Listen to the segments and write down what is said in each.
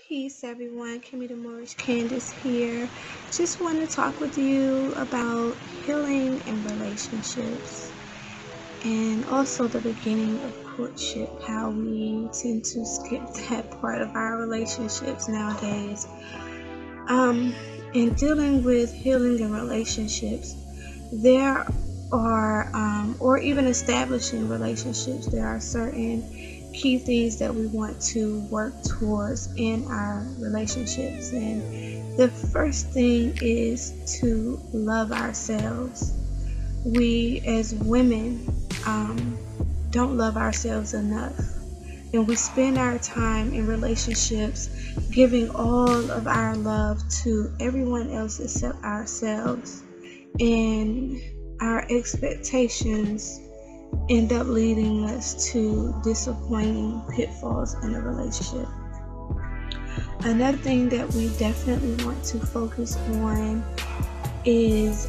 Peace, everyone. Kimmy the Moorish Candace here. Just want to talk with you about healing in relationships and also the beginning of courtship, how we tend to skip that part of our relationships nowadays. In dealing with healing in relationships, there are, or even establishing relationships, there are certain key things that we want to work towards in our relationships. And the first thing is to love ourselves. We as women don't love ourselves enough, and we spend our time in relationships giving all of our love to everyone else except ourselves, and our expectations end up leading us to disappointing pitfalls in a relationship. Another thing that we definitely want to focus on is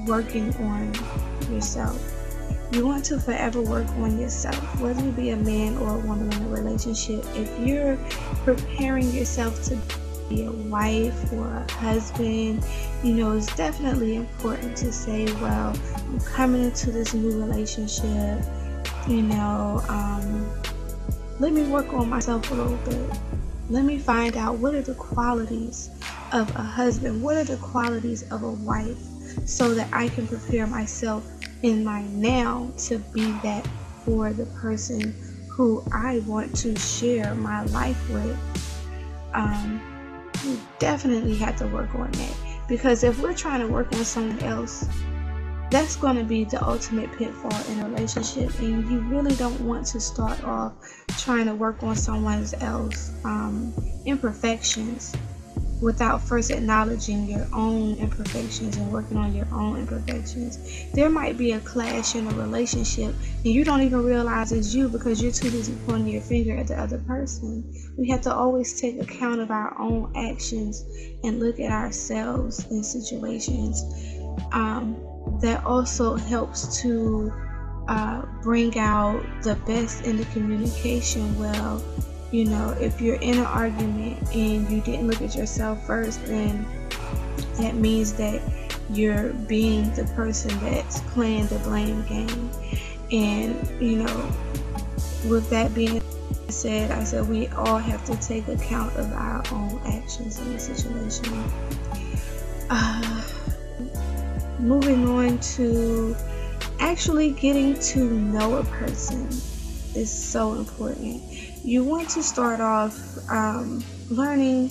working on yourself. You want to forever work on yourself, whether you be a man or a woman in a relationship. If you're preparing yourself to be a wife or a husband, it's definitely important to say, well, I'm coming into this new relationship, let me work on myself a little bit. Let me find out what are the qualities of a husband, what are the qualities of a wife, so that I can prepare myself in my now to be that for the person who I want to share my life with. You definitely have to work on that, because if we're trying to work on someone else, that's going to be the ultimate pitfall in a relationship, and you really don't want to start off trying to work on someone else's imperfections without first acknowledging your own imperfections and working on your own imperfections. There might be a clash in a relationship and you don't even realize it's you because you're too busy pointing your finger at the other person. We have to always take account of our own actions and look at ourselves in situations. That also helps to bring out the best in the communication. Well, if you're in an argument and you didn't look at yourself first, then that means that you're being the person that's playing the blame game. And, with that being said, I said we all have to take account of our own actions in the situation. Moving on to actually getting to know a person is so important. You want to start off learning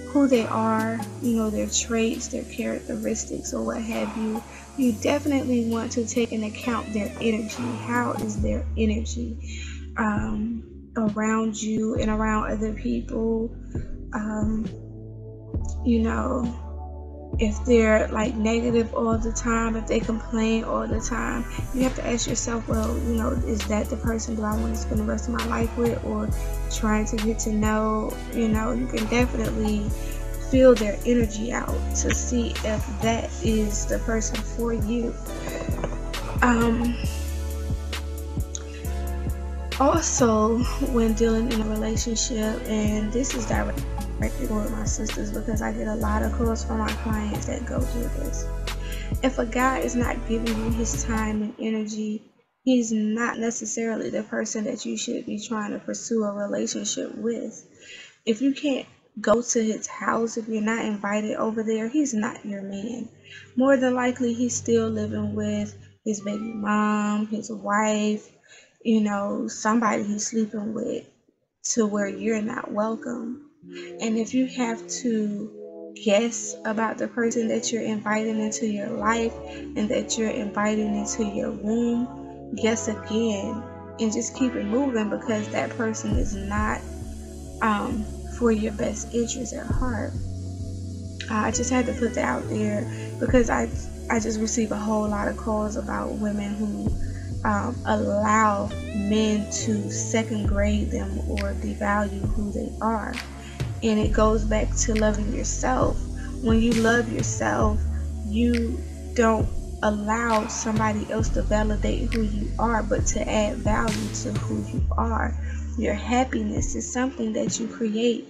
who they are, their traits, their characteristics, or what have you. You definitely want to take into account their energy. How is their energy around you and around other people? If they're like negative all the time, if they complain all the time, you have to ask yourself, well, is that the person that I want to spend the rest of my life with, or trying to get to know? You can definitely feel their energy out to see if that is the person for you. Also, when dealing in a relationship, and this is directly with my sisters because I get a lot of calls from my clients that go through this. If a guy is not giving you his time and energy, he's not necessarily the person that you should be trying to pursue a relationship with. If you can't go to his house, if you're not invited over there, he's not your man. More than likely, he's still living with his baby mom, his wife, somebody he's sleeping with, to where you're not welcome. And if you have to guess about the person that you're inviting into your life and that you're inviting into your room, guess again and just keep it moving, because that person is not for your best interest at heart. I just had to put that out there because I just receive a whole lot of calls about women who allow men to second grade them or devalue who they are. And it goes back to loving yourself. When you love yourself, you don't allow somebody else to validate who you are, but to add value to who you are. Your happiness is something that you create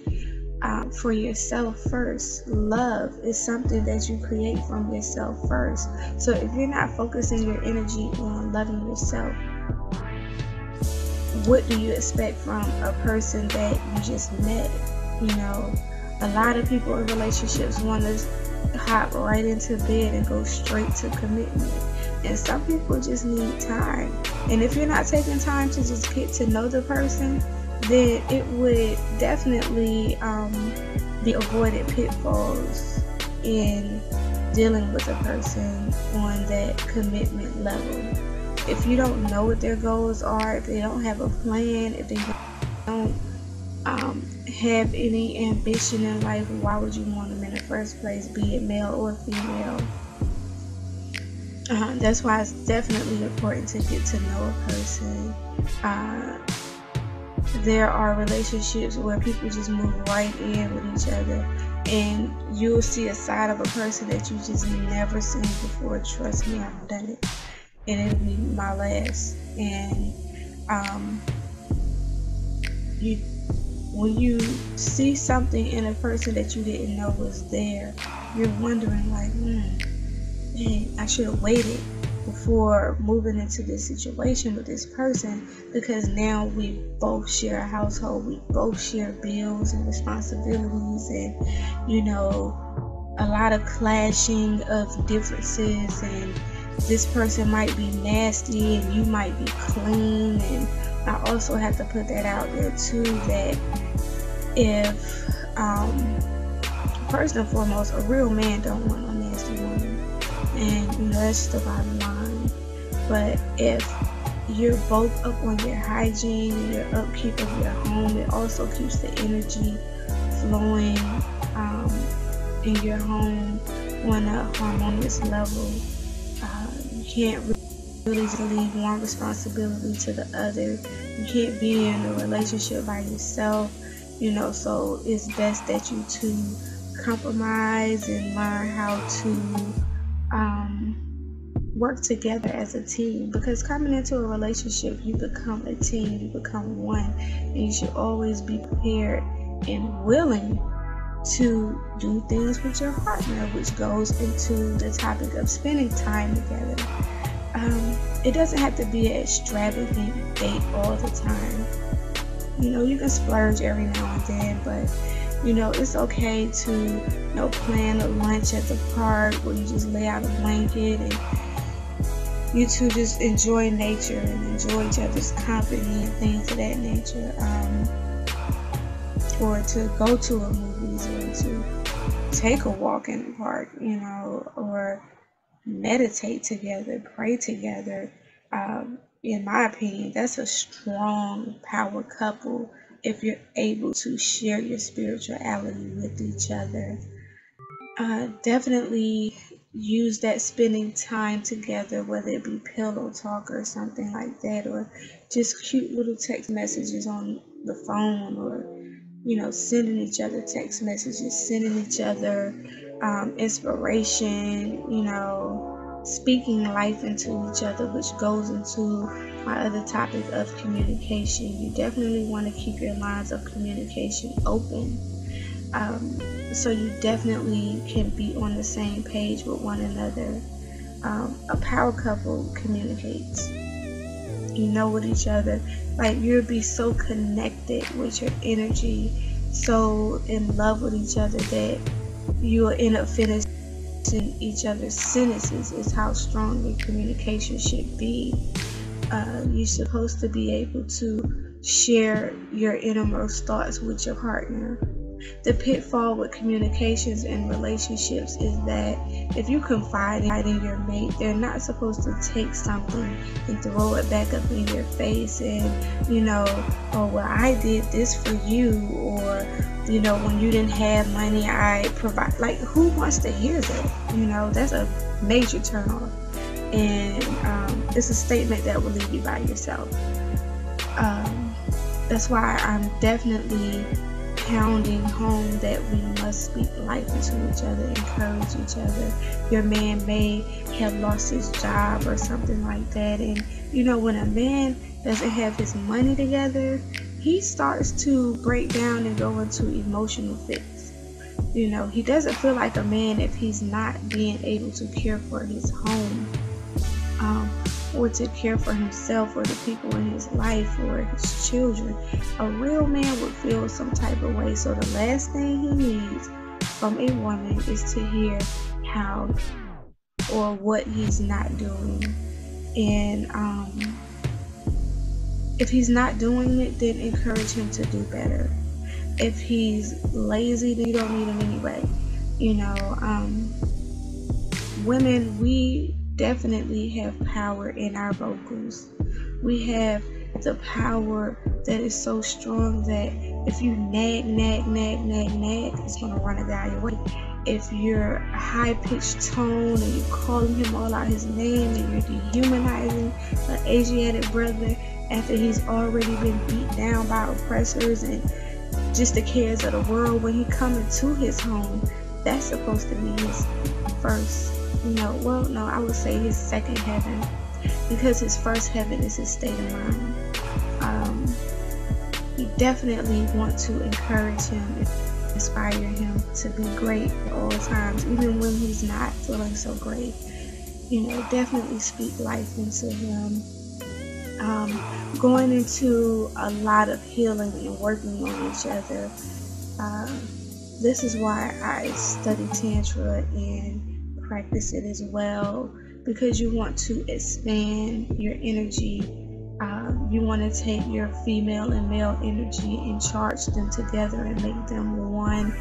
for yourself first. Love is something that you create from yourself first. So if you're not focusing your energy on loving yourself, what do you expect from a person that you just met? You know, a lot of people in relationships want to hop right into bed and go straight to commitment. And some people just need time. And if you're not taking time to just get to know the person, then it would definitely be avoided pitfalls in dealing with a person on that commitment level. If you don't know what their goals are, if they don't have a plan, if they don't have any ambition in life, why would you want them in the first place, be it male or female? That's why it's definitely important to get to know a person. There are relationships where people just move right in with each other, and you'll see a side of a person that you just never seen before. Trust me, I've done it, and it'll be my last. And when you see something in a person that you didn't know was there, you're wondering like, dang, I should have waited before moving into this situation with this person, because now we both share a household, we both share bills and responsibilities, and you know, a lot of clashing of differences, and this person might be nasty and you might be clean. And I also have to put that out there too, that if first and foremost, a real man don't want a nasty woman. And you know, that's the bottom line. But if you're both up on your hygiene and your upkeep of your home, it also keeps the energy flowing in your home on a harmonious level. You can't really leave one responsibility to the other. You can't be in a relationship by yourself, you know, so it's best that you two compromise and learn how to work together as a team, because coming into a relationship, you become a team, you become one, and you should always be prepared and willing to do things with your partner, which goes into the topic of spending time together. It doesn't have to be an extravagant date all the time. You know, you can splurge every now and then, but you know, it's okay to, you know, plan a lunch at the park where you just lay out a blanket and you two just enjoy nature and enjoy each other's company and things of that nature. Or to go to a movies, or to take a walk in the park, you know, or meditate together, pray together. In my opinion, that's a strong power couple if you're able to share your spirituality with each other. Definitely use that spending time together, whether it be pillow talk or something like that, or just cute little text messages on the phone, or you know, sending each other text messages, sending each other inspiration, you know, speaking life into each other, which goes into my other topic of communication. You definitely want to keep your lines of communication open, so you definitely can be on the same page with one another. A power couple communicates. You know, with each other, like you'll be so connected with your energy, so in love with each other, that you will end up finishing each other's sentences. Is how strong your communication should be. You're supposed to be able to share your innermost thoughts with your partner. The pitfall with communications and relationships is that if you confide in your mate, they're not supposed to take something and throw it back up in your face and, you know, oh, well, I did this for you, or, you know, when you didn't have money, I provide. Like, who wants to hear that? You know, that's a major turnoff. And it's a statement that will leave you by yourself. That's why I'm definitely pounding home that we must speak life into each other, encourage each other. Your man may have lost his job or something like that, and you know, when a man doesn't have his money together, he starts to break down and go into emotional fits. You know, he doesn't feel like a man if he's not being able to care for his home, or to care for himself or the people in his life or his children. A real man would feel some type of way. So the last thing he needs from a woman is to hear how or what he's not doing. And if he's not doing it, then encourage him to do better. If he's lazy, then you don't need him anyway. You know, women, we definitely have power in our vocals. We have the power that is so strong that if you nag, it's gonna run a guy away. If you're a high-pitched tone and you're calling him all out his name and you're dehumanizing an Asiatic brother after he's already been beat down by oppressors and just the cares of the world, when he coming to his home, that's supposed to be his first, I would say his second heaven, because his first heaven is his state of mind. You definitely want to encourage him and inspire him to be great at all times, even when he's not feeling so great. Definitely speak life into him. Going into a lot of healing and working on each other. This is why I study Tantra and practice it as well, because you want to expand your energy. You want to take your female and male energy and charge them together and make them one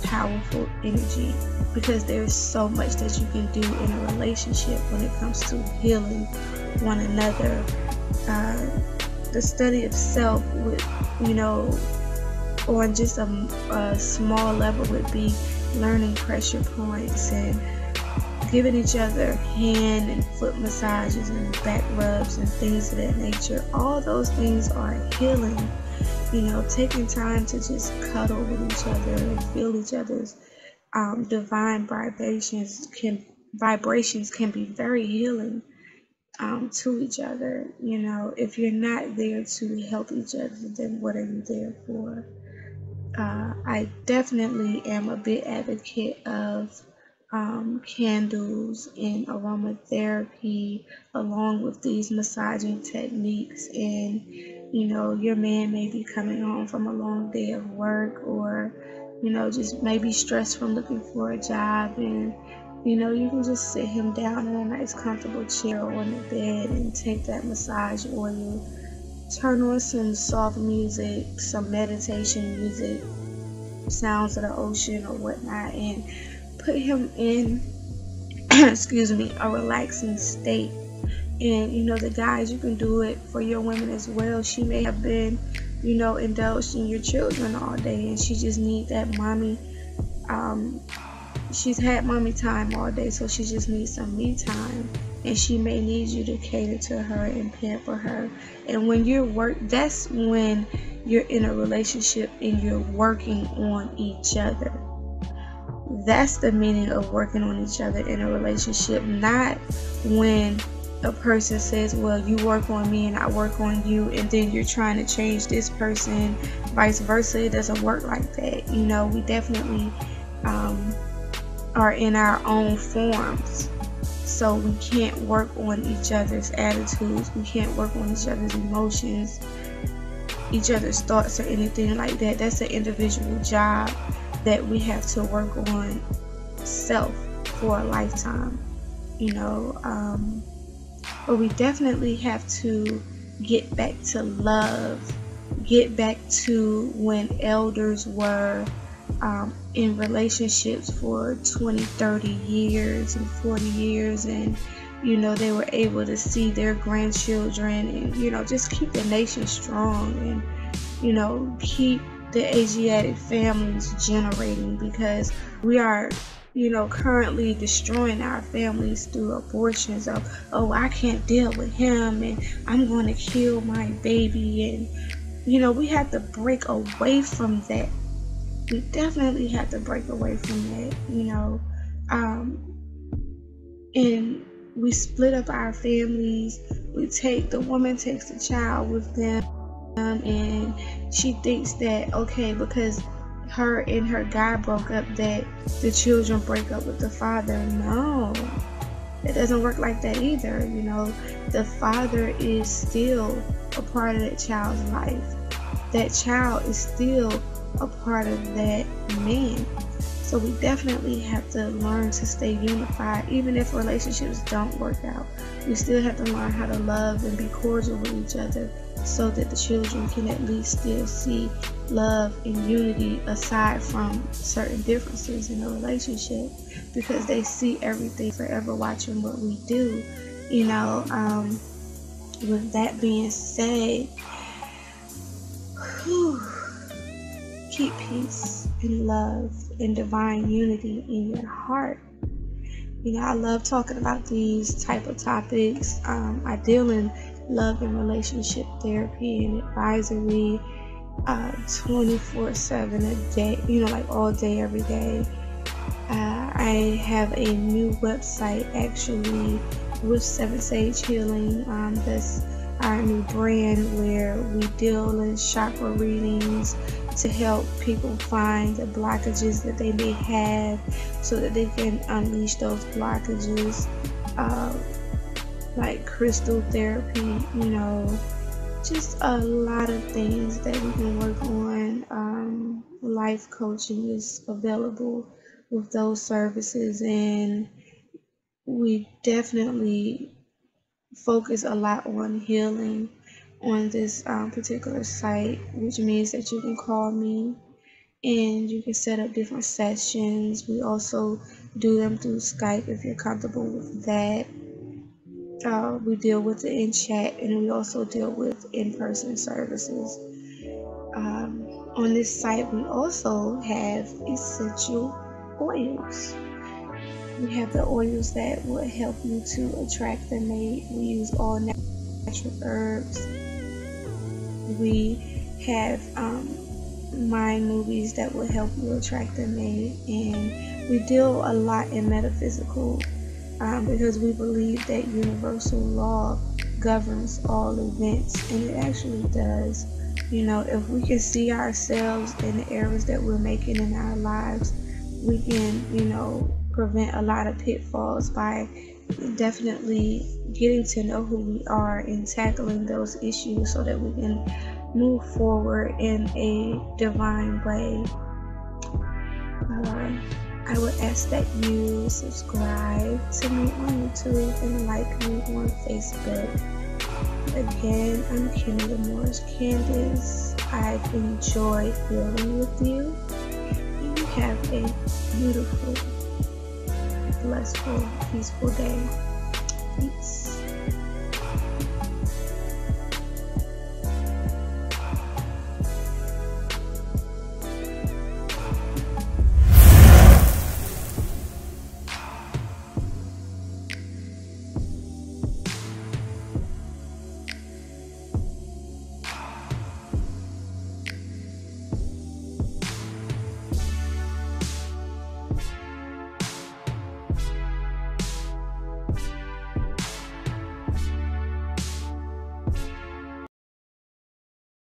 powerful energy, because there's so much that you can do in a relationship when it comes to healing one another. The study of self would, on just a small level, would be learning pressure points and giving each other hand and foot massages and back rubs and things of that nature. All those things are healing. Taking time to just cuddle with each other and feel each other's divine vibrations can be very healing to each other. If you're not there to help each other, then what are you there for? I definitely am a big advocate of candles and aromatherapy along with these massaging techniques. And your man may be coming home from a long day of work, or just maybe stressed from looking for a job, and you can just sit him down in a nice comfortable chair or on the bed and take that massage oil, turn on some soft music, some meditation music, sounds of the ocean or whatnot, and put him in a relaxing state. And the guys, you can do it for your women as well. She may have been indulged in your children all day, and she just need that mommy. She's had mommy time all day, so she just needs some me time, and she may need you to cater to her and pamper her. And when that's when you're in a relationship and you're working on each other. That's the meaning of working on each other in a relationship, not when a person says, well, you work on me and I work on you, and then you're trying to change this person, vice versa. It doesn't work like that. We definitely are in our own forms, so we can't work on each other's attitudes, we can't work on each other's emotions, each other's thoughts, or anything like that. That's an individual job that we have to work on self for a lifetime. But we definitely have to get back to love, get back to when elders were in relationships for 20, 30 years and 40 years, and they were able to see their grandchildren, and just keep the nation strong, and keep the Asiatic families generating, because we are currently destroying our families through abortions of, oh, I can't deal with him and I'm going to kill my baby. And we have to break away from that. We definitely have to break away from that. And we split up our families. The woman takes the child with them, and she thinks that, okay, because her and her guy broke up, that the children break up with the father. No, it doesn't work like that either. You know, the father is still a part of that child's life. That child is still a part of that man. So we definitely have to learn to stay unified. Even if relationships don't work out, we still have to learn how to love and be cordial with each other, so that the children can at least still see love and unity aside from certain differences in a relationship, because they see everything, forever watching what we do. You know, with that being said, keep peace and love and divine unity in your heart. You know, I love talking about these type of topics. I deal in love and relationship therapy and advisory 24/7 a day, you know, like all day, every day. I have a new website actually with Seven Sage Healing. That's our new brand, where we deal in chakra readings to help people find the blockages that they may have, so that they can unleash those blockages, like crystal therapy, you know, just a lot of things that we can work on. Life coaching is available with those services, and we definitely focus a lot on healing on this particular site, which means that you can call me and you can set up different sessions. We also do them through Skype if you're comfortable with that. We deal with it in chat, and we also deal with in-person services. On this site, we also have essential oils. We have the oils that will help you to attract the mate. We use all natural herbs. We have mind movies that will help you attract the mate, and we deal a lot in metaphysical, because we believe that universal law governs all events, and it actually does. You know, if we can see ourselves in the errors that we're making in our lives, we can, you know, prevent a lot of pitfalls by definitely getting to know who we are and tackling those issues, so that we can move forward in a divine way. I would ask that you subscribe to me on YouTube and like me on Facebook. Again, I'm Ykeme Candace. I've enjoyed healing with you. You have a beautiful, blissful, peaceful day. Peace.